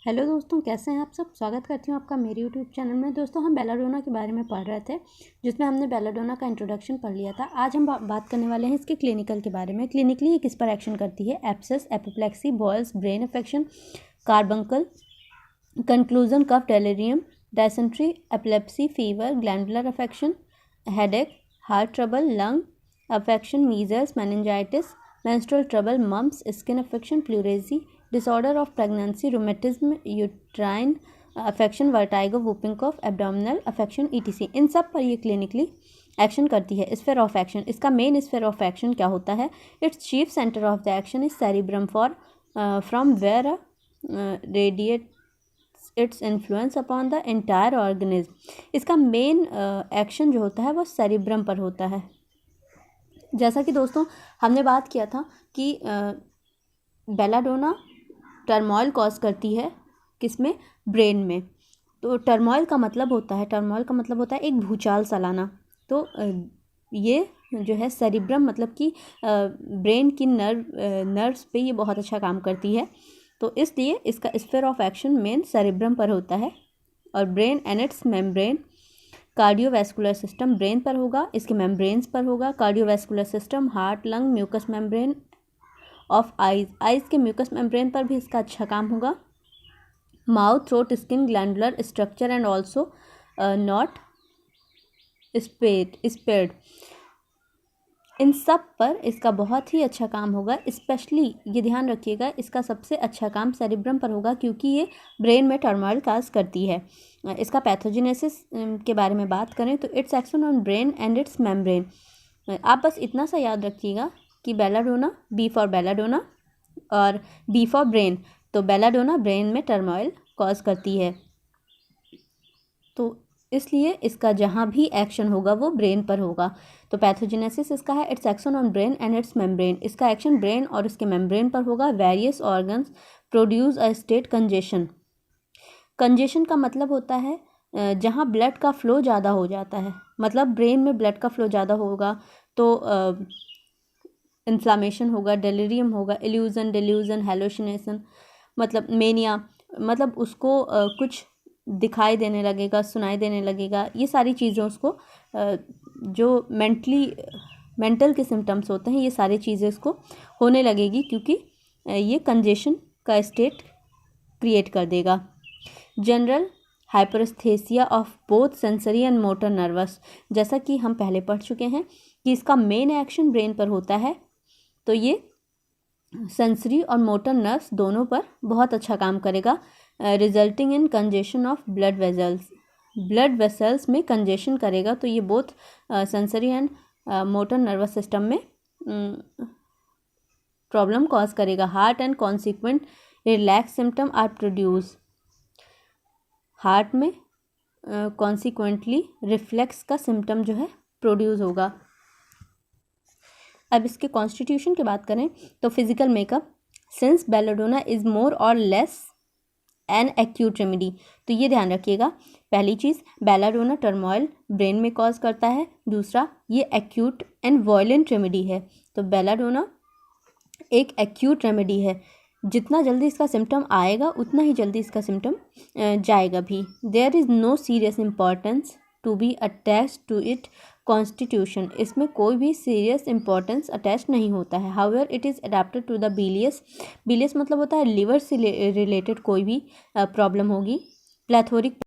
Hello दोस्तों, कैसे हैं आप सब। स्वागत करती हूँ आपका मेरे यूट्यूब चैनल में। दोस्तों, हम बेलाडोना के बारे में पढ़ रहे थे, जिसमें हमने बेलाडोना का इंट्रोडक्शन पढ़ लिया था। आज हम बात करने वाले हैं इसके क्लिनिकल के बारे में। क्लिनिकली ये किस पर एक्शन करती है? Abscess, apoplexy, boils, brain affection, carbuncle, conclusion, cough, delirium, dysentery, epilepsy, fever, glandular affection, headache, heart trouble, lung affection, measles, meningitis, menstrual trouble, mumps, skin affection, pleurisy, disorder of pregnancy, rheumatism, uterine affection, vertigo, whooping cough, abdominal affection, etc. इन सब पर ये clinically action करती है। Sphere of action, इसका main sphere of action क्या होता है? Its chief centre of the action is cerebrum from where radiates its influence upon the entire organism. इसका मेन एक्शन जो होता है वो सेरिब्रम पर होता है। जैसा कि दोस्तों हमने बात किया था कि बेलाडोना टर्मोइल कॉज करती है किसमें? ब्रेन में। तो टर्मोइल का मतलब होता है एक भूचाल सा लाना। तो ये जो है सेरिब्रम मतलब कि ब्रेन की नर्व्स पे ये बहुत अच्छा काम करती है। तो इसलिए इसका sphere of action main cerebrum पर होता है। और brain and its membrane, cardiovascular system brain पर होगा, इसके मेम्ब्रेन्स पर होगा। Cardiovascular system, heart, lung, mucous membrane of eyes के म्यूकस मेम्ब्रेन पर भी इसका अच्छा काम होगा। Mouth, throat, skin, glandular structure and also not spared, इन सब पर इसका बहुत ही अच्छा काम होगा। स्पेशली ये ध्यान रखिएगा, इसका सबसे अच्छा काम सेरिब्रम पर होगा क्योंकि ये ब्रेन में टर्मोइल काज करती है। इसका पैथोजेनेसिस के बारे में बात करें तो it's action on brain and its membrane. आप बस इतना सा याद रखिएगा कि बेलाडोना, बी फॉर बेलाडोना और बी फॉर ब्रेन। तो बेलाडोना ब्रेन में टर्मोइल कॉज करती है, तो इसलिए इसका जहाँ भी एक्शन होगा वो ब्रेन पर होगा। तो पैथोजेनेसिस इसका है it's action on brain and its membrane. इसका एक्शन ब्रेन और इसके मेम्ब्रेन पर होगा। Various organs produce a state congestion. Congestion का मतलब होता है जहाँ ब्लड का फ्लो ज़्यादा हो जाता है, मतलब ब्रेन में ब्लड का फ्लो ज़्यादा होगा तो इन्फ्लामेशन होगा, डेलिरियम होगा, इल्यूजन, डिल्यूजन, हेलुसिनेशन मतलब मेनिया, मतलब उसको कुछ दिखाई देने लगेगा, सुनाई देने लगेगा। ये सारी चीज़ें उसको जो मेंटल के सिम्टम्स होते हैं ये सारी चीज़ें उसको होने लगेगी क्योंकि ये कंजेशन का स्टेट क्रिएट कर देगा। General hyperaesthesia of both sensory and motor nervous, जैसा कि हम पहले पढ़ चुके हैं कि इसका मेन एक्शन ब्रेन पर होता है, तो ये सेंसरी और मोटर नर्व्स दोनों पर बहुत अच्छा काम करेगा, resulting in congestion of blood vessels में कंजेशन करेगा। तो ये both sensory and motor nervous system में प्रॉब्लम कॉज करेगा। Heart and consequent relax symptom are produce, heart में कॉन्सिक्वेंटली रिफ्लेक्स का सिम्टम जो है प्रोड्यूस होगा। अब इसके कॉन्स्टिट्यूशन की बात करें तो physical makeup, since belladonna is more और लेस एन एक्यूट रेमेडी। तो ये ध्यान रखिएगा, पहली चीज़ बेलाडोना टर्मोइल ब्रेन में कॉज करता है, दूसरा ये एक्यूट एंड वॉयलेंट रेमेडी है। तो बेलाडोना एक एक्यूट रेमेडी है, जितना जल्दी इसका सिम्टम आएगा उतना ही जल्दी इसका सिम्टम जाएगा भी। There is no serious importance to be attach to it constitution, इसमें कोई भी सीरियस इंपॉर्टेंस अटैच नहीं होता है। However it is adapted to the bilious मतलब होता है लीवर से रिलेटेड कोई भी प्रॉब्लम होगी, प्लेथोरिक